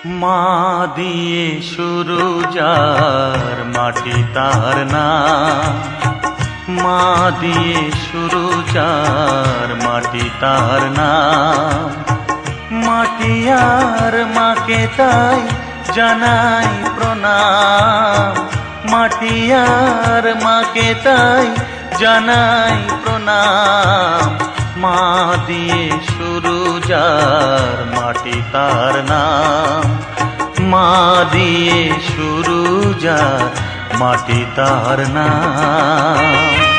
মা দিয়ে শুরু যার মাটি তার নাম, মা দিয়ে শুরু যার মাটি তার নাম। মাটি আর মাকে তাই জানাই প্রণাম, মাটি আর মাকে তাই জানাই প্রণাম। মা দিয়ে শুরু যার মাটি তার নাম, মা দিয়ে শুরু যার মাটি তার নাম।